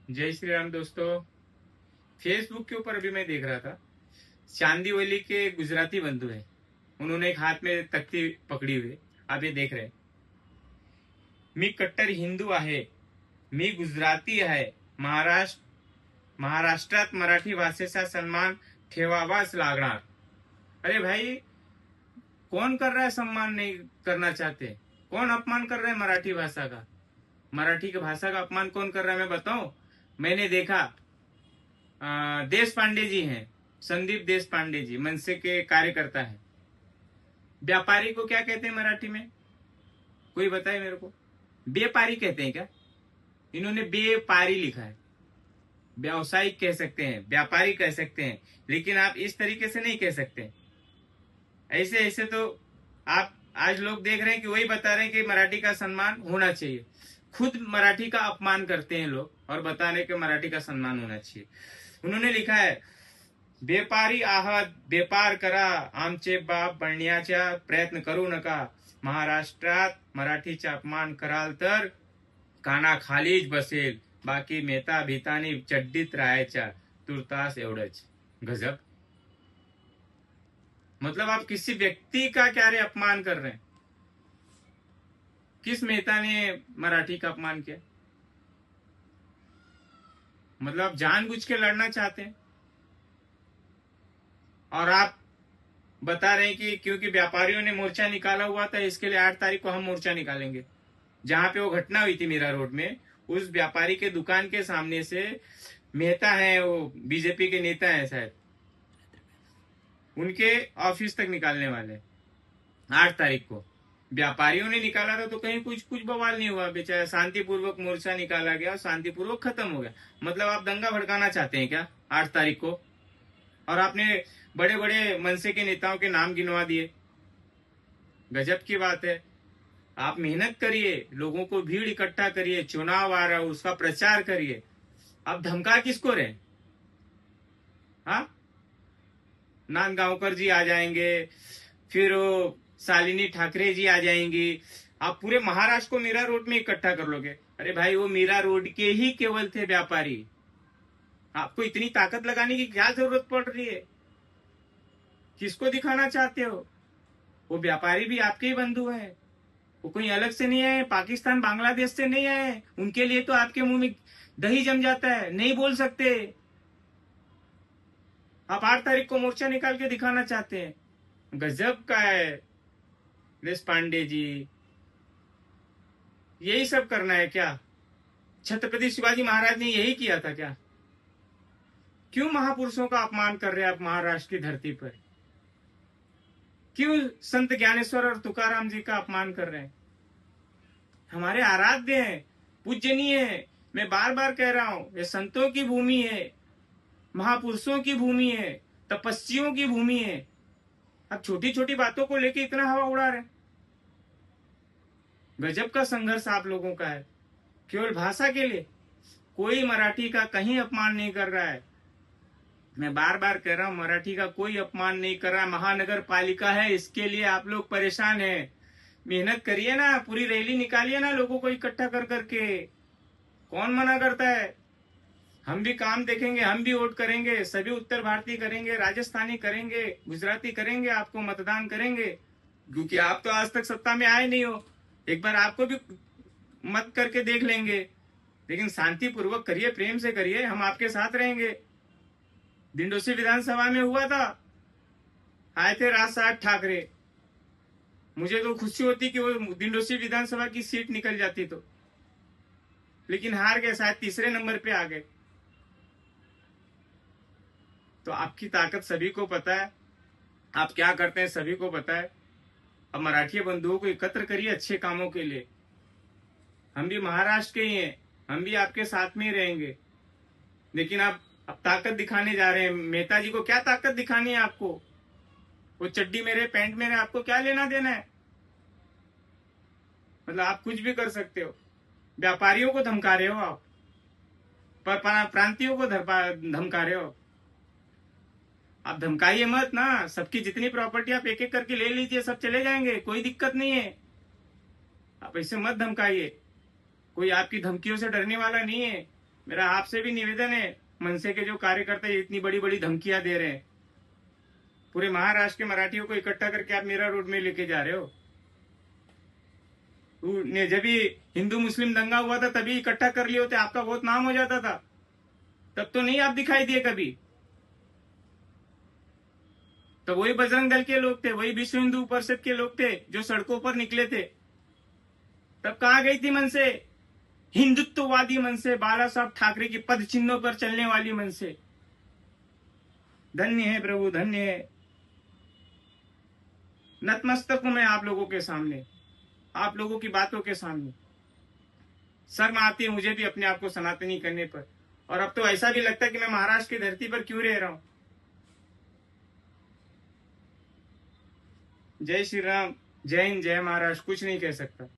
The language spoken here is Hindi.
जय श्री राम दोस्तों। फेसबुक के ऊपर अभी मैं देख रहा था, चांदीवली के गुजराती बंधु हैं। उन्होंने एक हाथ में तख्ती पकड़ी हुई, आप ये देख रहे हैं। मी कट्टर हिंदू आहे, मी गुजराती आहे, महाराष्ट्रात मराठी भाषेचा सन्मान ठेवावाच लागणार। अरे भाई, कौन कर रहा है सम्मान नहीं करना चाहते? कौन अपमान कर रहा है मराठी भाषा का? मराठी की भाषा का अपमान कौन कर रहा है मैं बताऊं। मैंने देखा, देश पांडे जी हैं, संदीप देश पांडे जी मनसे के कार्यकर्ता हैं। व्यापारी को क्या कहते हैं मराठी में? कोई बताए मेरे को। व्यापारी कहते हैं क्या? इन्होंने व्यापारी लिखा है। व्यावसायिक कह सकते हैं, व्यापारी कह सकते हैं, लेकिन आप इस तरीके से नहीं कह सकते। ऐसे ऐसे तो आप आज लोग देख रहे हैं कि वही बता रहे हैं कि मराठी का सम्मान होना चाहिए। खुद मराठी का अपमान करते हैं लोग और बता रहे कि मराठी का सम्मान होना चाहिए। उन्होंने लिखा है, व्यापारी आहात, व्यापार करा, आमचे बाप बनण्याचा प्रयत्न करू नका। महाराष्ट्रात मराठीचा अपमान कराल तर कानाखालीच बसेल, बाकी मेहता भीतानी चड्डीत राहायच्या, तुर्तास एवढंच। गजब। मतलब आप किसी व्यक्ति का क्या रे अपमान कर रहे हैं? किस मेहता ने मराठी का अपमान किया? मतलब आप जानबूझ के लड़ना चाहते हैं और आप बता रहे हैं कि क्योंकि व्यापारियों ने मोर्चा निकाला हुआ था, इसके लिए 8 तारीख को हम मोर्चा निकालेंगे। जहां पे वो घटना हुई थी मीरा रोड में, उस व्यापारी के दुकान के सामने से मेहता है, वो बीजेपी के नेता है शायद, उनके ऑफिस तक निकालने वाले 8 तारीख को। व्यापारियों ने निकाला था तो कहीं कुछ बवाल नहीं हुआ, बेचारा शांतिपूर्वक मोर्चा निकाला गया और शांतिपूर्वक खत्म हो गया। मतलब आप दंगा भड़काना चाहते हैं क्या 8 तारीख को? और आपने बड़े बड़े मनसे के नेताओं के नाम गिनवा दिए। गजब की बात है। आप मेहनत करिए, लोगों को भीड़ इकट्ठा करिए, चुनाव आ रहा है उसका प्रचार करिए। आप धमका किसको रहे? हाँ, नांदगांवकर जी आ जाएंगे, फिर वो शालिनी ठाकरे जी आ जाएंगी, आप पूरे महाराष्ट्र को मीरा रोड में इकट्ठा कर लोगे। अरे भाई, वो मीरा रोड के ही केवल थे व्यापारी। आपको इतनी ताकत लगाने की क्या जरूरत पड़ रही है? किसको दिखाना चाहते हो? वो व्यापारी भी आपके ही बंधु हैं, वो कोई अलग से नहीं आए, पाकिस्तान बांग्लादेश से नहीं आए। उनके लिए तो आपके मुंह में दही जम जाता है, नहीं बोल सकते। आप 8 तारीख को मोर्चा निकाल के दिखाना चाहते हैं। गजब का है देश पांडे जी। यही सब करना है क्या? छत्रपति शिवाजी महाराज ने यही किया था क्या? क्यों महापुरुषों का अपमान कर रहे हैं आप महाराष्ट्र की धरती पर? क्यों संत ज्ञानेश्वर और तुकाराम जी का अपमान कर रहे हैं? हमारे आराध्य हैं, पूजनीय है। मैं बार बार कह रहा हूं, ये संतों की भूमि है, महापुरुषों की भूमि है, तपस्वियों की भूमि है। अब छोटी छोटी बातों को लेके इतना हवा उड़ा रहे। गजब का संघर्ष आप लोगों का है, केवल भाषा के लिए। कोई मराठी का कहीं अपमान नहीं कर रहा है। मैं बार बार कह रहा हूं, मराठी का कोई अपमान नहीं कर रहा। महानगर पालिका है, इसके लिए आप लोग परेशान हैं। मेहनत करिए ना, पूरी रैली निकालिए ना, लोगों को इकट्ठा कर करके। कौन मना करता है? हम भी काम देखेंगे, हम भी वोट करेंगे, सभी उत्तर भारतीय करेंगे, राजस्थानी करेंगे, गुजराती करेंगे, आपको मतदान करेंगे। क्योंकि आप तो आज तक सत्ता में आए नहीं हो, एक बार आपको भी मत करके देख लेंगे। लेकिन शांतिपूर्वक करिए, प्रेम से करिए, हम आपके साथ रहेंगे। दिंडोसी विधानसभा में हुआ था, आए थे राज साहब ठाकरे। मुझे तो खुशी होती कि वो दिंडोसी विधानसभा की सीट निकल जाती तो, लेकिन हार गए, शायद तीसरे नंबर पे आ गए। तो आपकी ताकत सभी को पता है, आप क्या करते हैं सभी को पता है। अब मराठी बंधुओं को एकत्र करिए अच्छे कामों के लिए। हम भी महाराष्ट्र के ही हैं, हम भी आपके साथ में ही रहेंगे। लेकिन आप अब ताकत दिखाने जा रहे हैं। मेहता जी को क्या ताकत दिखानी है आपको? वो चड्डी मेरे, पैंट मेरे, आपको क्या लेना देना है? मतलब आप कुछ भी कर सकते हो। व्यापारियों को धमका रहे हो आप, पर प्रांतियों को धमका रहे हो। आप धमकाइए मत ना, सबकी जितनी प्रॉपर्टी आप एक एक करके ले लीजिए, सब चले जाएंगे, कोई दिक्कत नहीं है। आप ऐसे मत धमकाइए, कोई आपकी धमकियों से डरने वाला नहीं है। मेरा आपसे भी निवेदन है, मनसे के जो कार्यकर्ता इतनी बड़ी बड़ी धमकियां दे रहे हैं, पूरे महाराष्ट्र के मराठियों को इकट्ठा करके आप मीरा रोड में लेके जा रहे हो। जब भी हिंदू मुस्लिम दंगा हुआ था तभी इकट्ठा कर लिए होते, आपका बहुत नाम हो जाता था। तब तो नहीं आप दिखाई दिए कभी। तो वही बजरंग दल के लोग थे, वही विश्व हिंदू परिषद के लोग थे जो सड़कों पर निकले थे। तब कहां गई थी मनसे? हिंदुत्ववादी मनसे, बाला साहब ठाकरे की पद चिन्हों पर चलने वाली मनसे। धन्य है प्रभु, धन्य है। नतमस्तक हूं मैं आप लोगों के सामने, आप लोगों की बातों के सामने। शर्म आती है मुझे भी अपने आप को सनातनी करने पर। और अब तो ऐसा भी लगता है कि मैं महाराष्ट्र की धरती पर क्यों रह रहा हूं। जय श्री राम, जय हिंद, जय महाराष्ट्र। कुछ नहीं कह सकता।